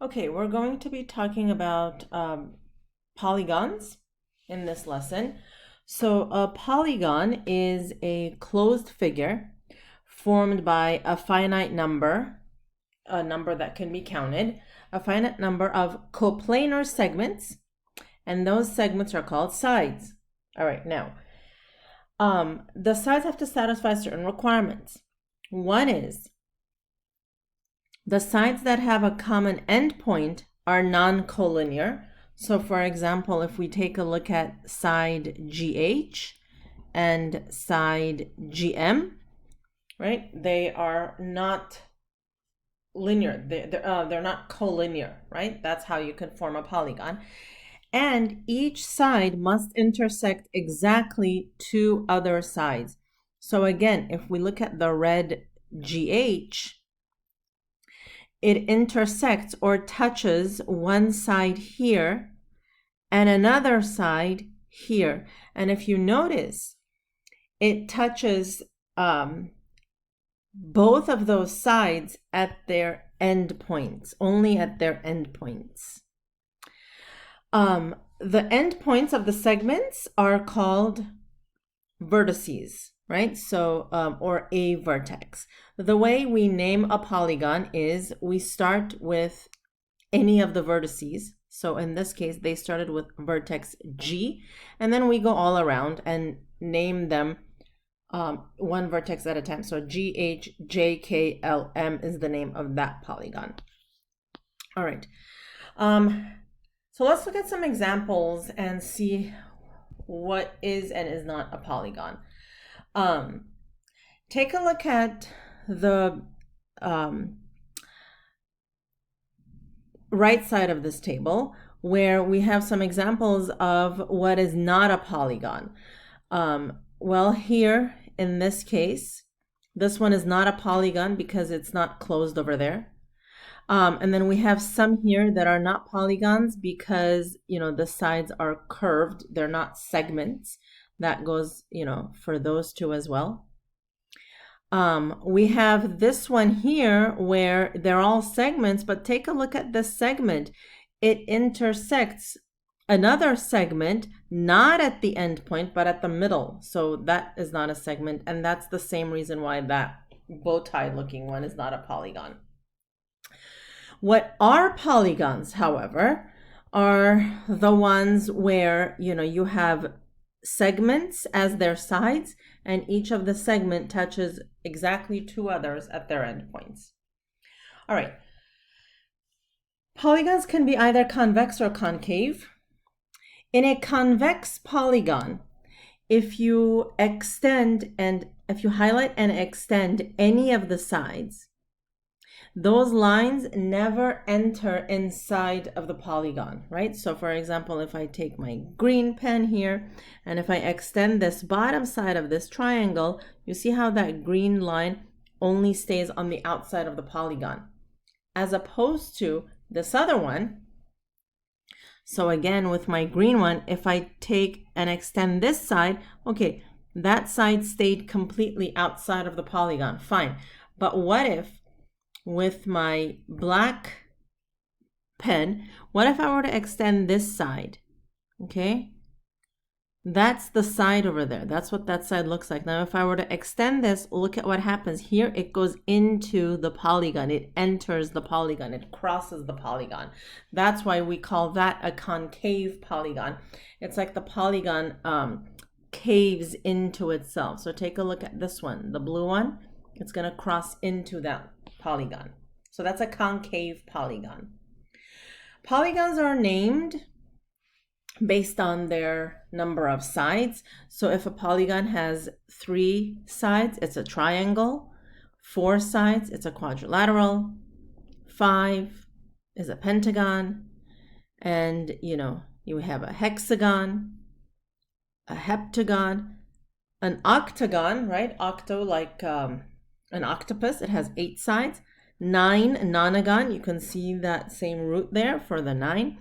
Okay, we're going to be talking about polygons in this lesson. So a polygon is a closed figure formed by a finite number, a number that can be counted, a finite number of coplanar segments, and those segments are called sides. All right, now, the sides have to satisfy certain requirements. One is the sides that have a common endpoint are non-collinear. So for example, if we take a look at side GH and side GM, right? They are not linear. They're not collinear, right? That's how you can form a polygon. And each side must intersect exactly two other sides. So again, if we look at the red GH, it intersects or touches one side here and another side here. And if you notice, it touches both of those sides at their endpoints, only at their endpoints. The endpoints of the segments are called vertices, right? So, or a vertex. The way we name a polygon is we start with any of the vertices. So in this case, they started with vertex G, and then we go all around and name them one vertex at a time. So GHJKLM is the name of that polygon. All right. So let's look at some examples and see what is and is not a polygon. Take a look at the right side of this table where we have some examples of what is not a polygon. Well, here in this case, this one is not a polygon because it's not closed over there. And then we have some here that are not polygons because, the sides are curved. They're not segments. That goes, for those two as well. We have this one here where they're all segments, but take a look at this segment. It intersects another segment, not at the end point, but at the middle. So that is not a segment. And that's the same reason why that bow tie looking one is not a polygon. What are polygons, however, are the ones where, you have segments as their sides, and each of the segment touches exactly two others at their endpoints. All right. Polygons can be either convex or concave. In a convex polygon, if you highlight and extend any of the sides, those lines never enter inside of the polygon, right? So for example, if I take my green pen here, and if I extend this bottom side of this triangle, you see how that green line only stays on the outside of the polygon, as opposed to this other one. So again, with my green one, if I take and extend this side, okay, that side stayed completely outside of the polygon, fine. But what if with my black pen, what if I were to extend this side? Okay, that's the side over there. That's what that side looks like. Now, if I were to extend this, look at what happens here. It goes into the polygon. It enters the polygon. It crosses the polygon. That's why we call that a concave polygon. It's like the polygon caves into itself. So take a look at this one, the blue one. It's going to cross into that polygon. So that's a concave polygon. Polygons are named based on their number of sides. So if a polygon has 3 sides, it's a triangle. 4 sides, it's a quadrilateral. 5 is a pentagon. And, you have a hexagon, a heptagon, an octagon, right? Octo, like an octopus, it has 8 sides. 9, nonagon, you can see that same root there for the 9.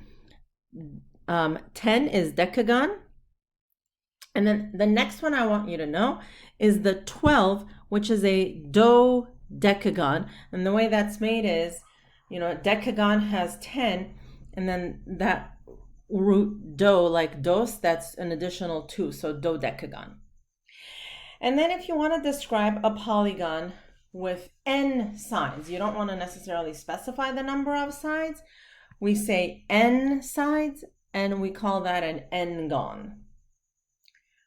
10 is decagon. And then the next one I want you to know is the 12, which is a dodecagon. And the way that's made is, you know, a decagon has 10, and then that root do, like dos, that's an additional 2, so dodecagon. And then if you want to describe a polygon with n sides, you don't want to necessarily specify the number of sides. We say n sides, and we call that an n-gon.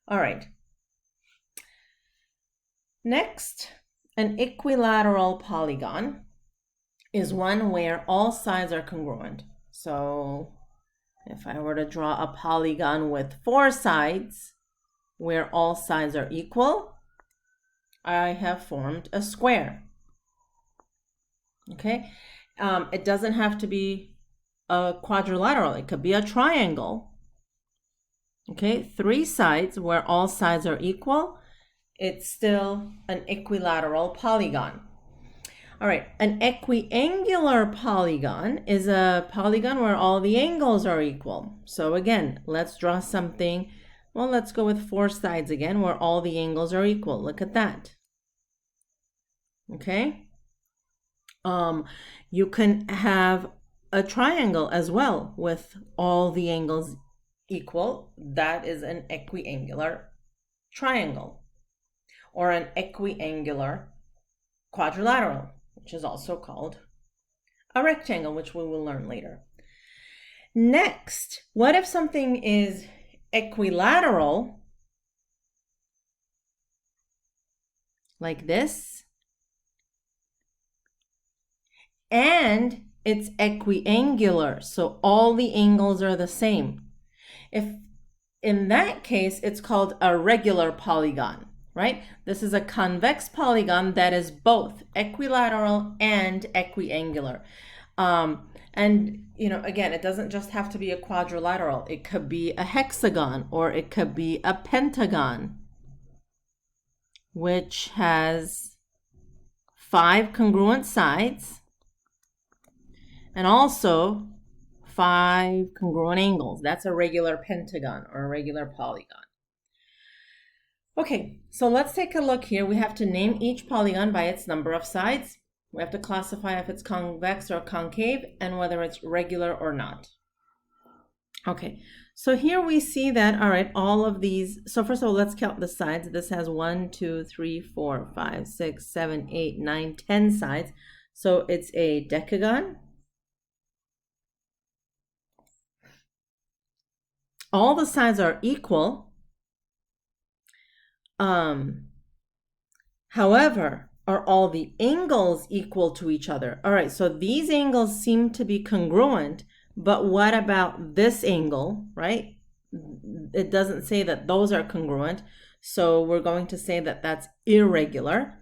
All right. Next, an equilateral polygon is one where all sides are congruent. So if I were to draw a polygon with 4 sides where all sides are equal, I have formed a square. Okay, it doesn't have to be a quadrilateral, it could be a triangle. Okay, 3 sides where all sides are equal, it's still an equilateral polygon. All right, an equiangular polygon is a polygon where all the angles are equal. So again, let's draw something. Well, let's go with 4 sides again where all the angles are equal. Look at that. Okay. You can have a triangle as well with all the angles equal. That is an equiangular triangle, or an equiangular quadrilateral, which is also called a rectangle, which we will learn later. Next, what if something is equilateral, like this, and it's equiangular, so all the angles are the same? If in that case, it's called a regular polygon, right? This is a convex polygon that is both equilateral and equiangular. And, you know, again, it doesn't just have to be a quadrilateral. It could be a hexagon, or it could be a pentagon, which has 5 congruent sides and also 5 congruent angles. That's a regular pentagon or a regular polygon. Okay, so let's take a look here. We have to name each polygon by its number of sides. We have to classify if it's convex or concave and whether it's regular or not. Okay, so here we see that, all right, all of these. So first of all, let's count the sides. This has 1, 2, 3, 4, 5, 6, 7, 8, 9, 10 sides. So it's a decagon. All the sides are equal. However, are all the angles equal to each other? All right, so these angles seem to be congruent, but what about this angle, right? It doesn't say that those are congruent, so we're going to say that that's irregular.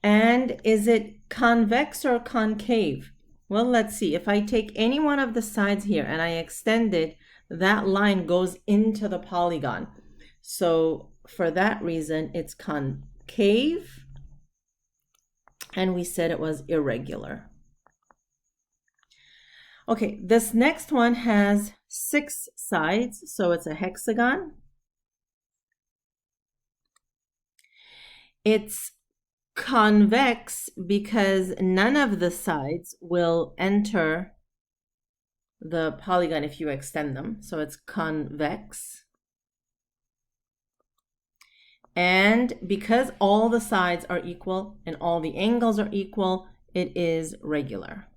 And is it convex or concave? Well, let's see. If I take any one of the sides here and I extend it, that line goes into the polygon. So for that reason, it's concave, and we said it was irregular. Okay, this next one has 6 sides, so it's a hexagon. It's convex because none of the sides will enter the polygon if you extend them, so it's convex. And because all the sides are equal and all the angles are equal, it is regular.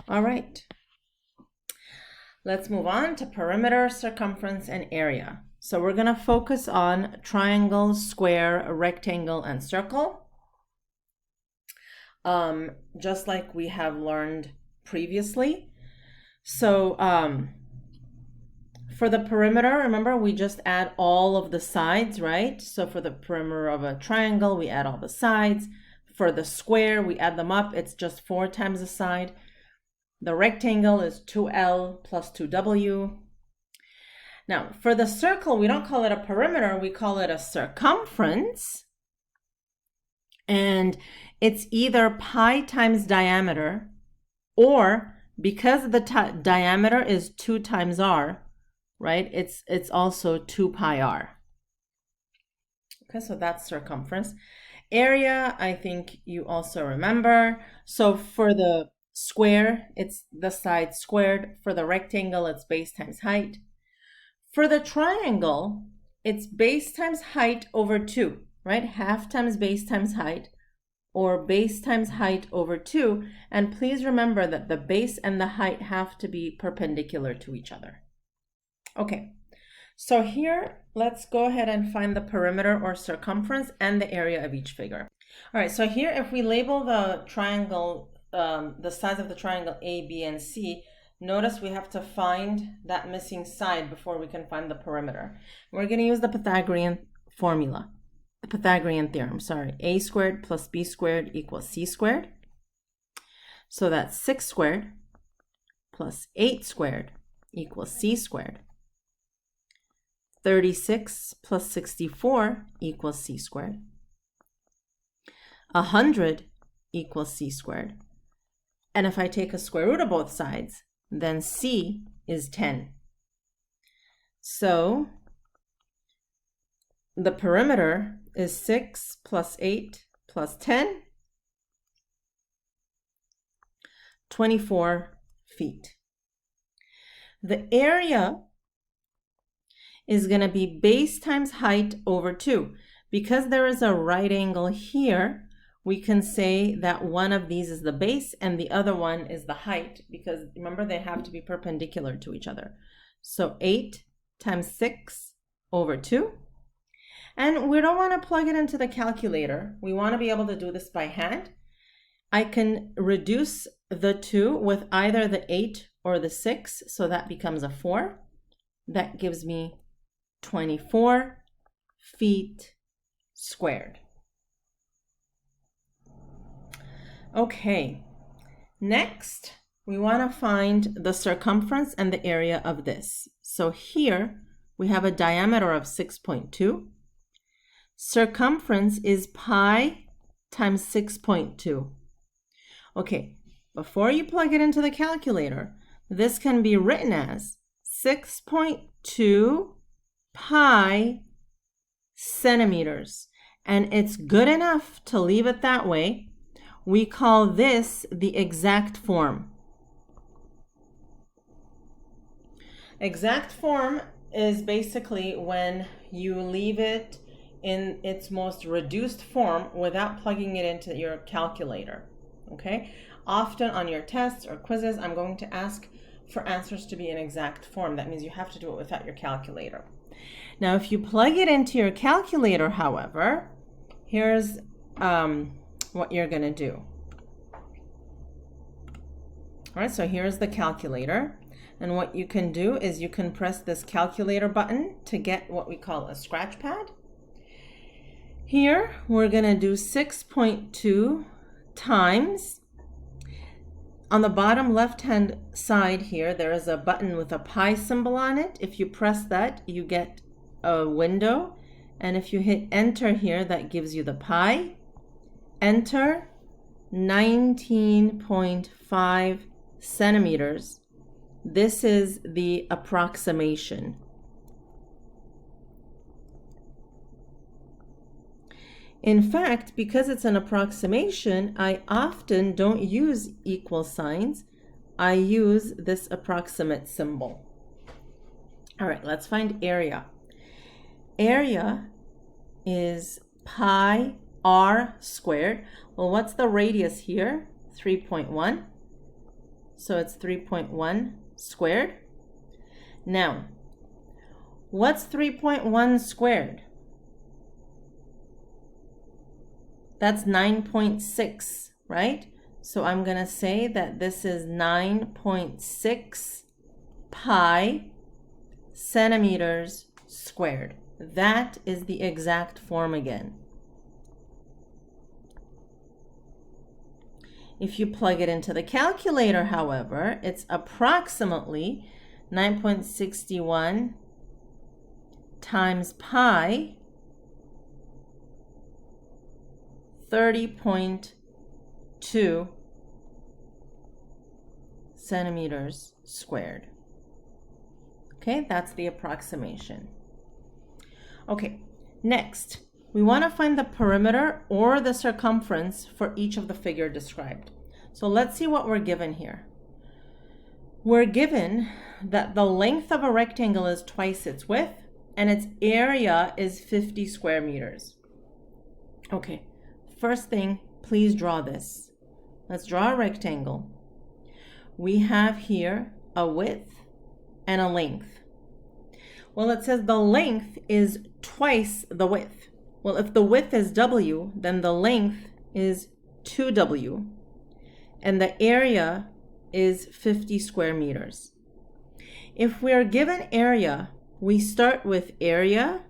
All right. Let's move on to perimeter, circumference, and area. So we're going to focus on triangle, square, rectangle, and circle. Just like we have learned previously. So for the perimeter, remember, we just add all of the sides, right? So for the perimeter of a triangle, we add all the sides. For the square, we add them up. It's just 4 times the side. The rectangle is 2L plus 2W. Now, for the circle, we don't call it a perimeter. We call it a circumference. And it's either pi times diameter, or because the diameter is 2 times r, right? It's also 2 pi r. Okay, so that's circumference. Area, I think you also remember. So for the square, it's the side squared. For the rectangle, it's base times height. For the triangle, it's base times height over 2, right? Half times base times height, or base times height over 2. And please remember that the base and the height have to be perpendicular to each other. Okay, so here, let's go ahead and find the perimeter or circumference and the area of each figure. All right, so here, if we label the triangle, the sides of the triangle A, B, and C, notice we have to find that missing side before we can find the perimeter. We're going to use the Pythagorean formula, the Pythagorean theorem, sorry. A squared plus B squared equals C squared. So that's 6 squared plus 8 squared equals C squared. 36 plus 64 equals C squared. 100 equals C squared. And if I take a square root of both sides, then C is 10. So the perimeter is 6 plus 8 plus 10, 24 feet. The area is going to be base times height over 2. Because there is a right angle here, we can say that one of these is the base and the other one is the height, because remember they have to be perpendicular to each other. So 8 times 6 over 2. And we don't want to plug it into the calculator. We want to be able to do this by hand. I can reduce the 2 with either the 8 or the 6, so that becomes a 4. That gives me 24 feet squared. Okay, next we want to find the circumference and the area of this. So here we have a diameter of 6.2. Circumference is pi times 6.2. Okay, before you plug it into the calculator, this can be written as 6.2 pi centimeters. And it's good enough to leave it that way. We call this the exact form. Exact form is basically when you leave it in its most reduced form without plugging it into your calculator. Okay? Often on your tests or quizzes, I'm going to ask for answers to be in exact form. That means you have to do it without your calculator. Now, if you plug it into your calculator, however, here's what you're going to do. All right, so here's the calculator. And what you can do is you can press this calculator button to get what we call a scratch pad. Here, we're going to do 6.2 times. On the bottom left-hand side here, there is a button with a pi symbol on it. If you press that, you get a window. And if you hit enter here, that gives you the pi. Enter 19.5 centimeters. This is the approximation. In fact, because it's an approximation, I often don't use equal signs. I use this approximate symbol. All right, let's find area. Area is pi r squared. Well, what's the radius here? 3.1. So it's 3.1 squared. Now, what's 3.1 squared? That's 9.6, right? So I'm going to say that this is 9.6 pi centimeters squared. That is the exact form again. If you plug it into the calculator, however, it's approximately 9.61 times pi, 30.2 centimeters squared. Okay, that's the approximation. Okay, next, we want to find the perimeter or the circumference for each of the figure described. So let's see what we're given here. We're given that the length of a rectangle is twice its width and its area is 50 square meters. Okay, first thing, please draw this. Let's draw a rectangle. We have here a width and a length. Well, it says the length is twice the width. Well, if the width is W, then the length is 2W, and the area is 50 square meters. If we are given area, we start with area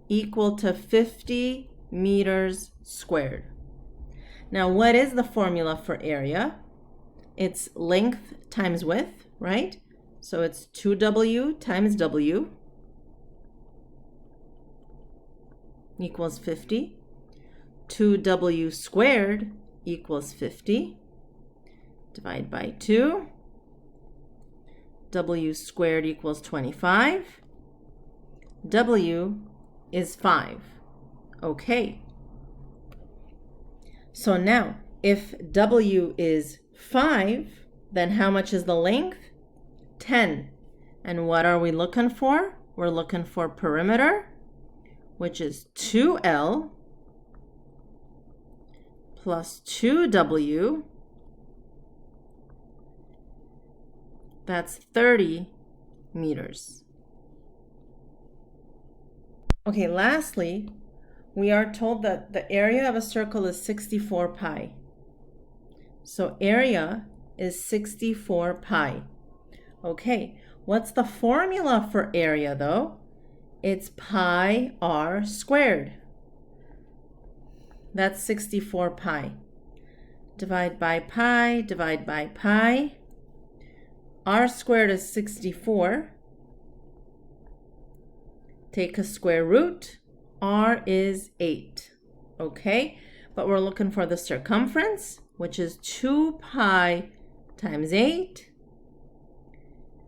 equal to 50 meters squared. Now, what is the formula for area? It's length times width, right? So it's 2W times W equals 50. 2W squared equals 50. Divide by 2. W squared equals 25. W is 5. Okay. So now, if W is 5, then how much is the length? 10. And what are we looking for? We're looking for perimeter, which is 2L plus 2W. That's 30 meters. Okay, lastly, we are told that the area of a circle is 64 pi. So area is 64 pi. Okay, what's the formula for area though? It's pi r squared. That's 64 pi. Divide by pi, divide by pi. R squared is 64. Take a square root. R is 8. Okay, but we're looking for the circumference, which is 2 pi times 8.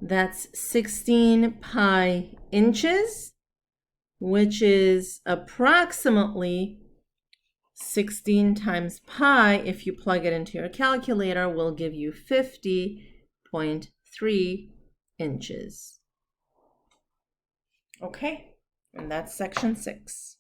That's 16 pi inches, which is approximately 16 times pi. If you plug it into your calculator, will give you 50.3 inches. Okay, and that's section 6.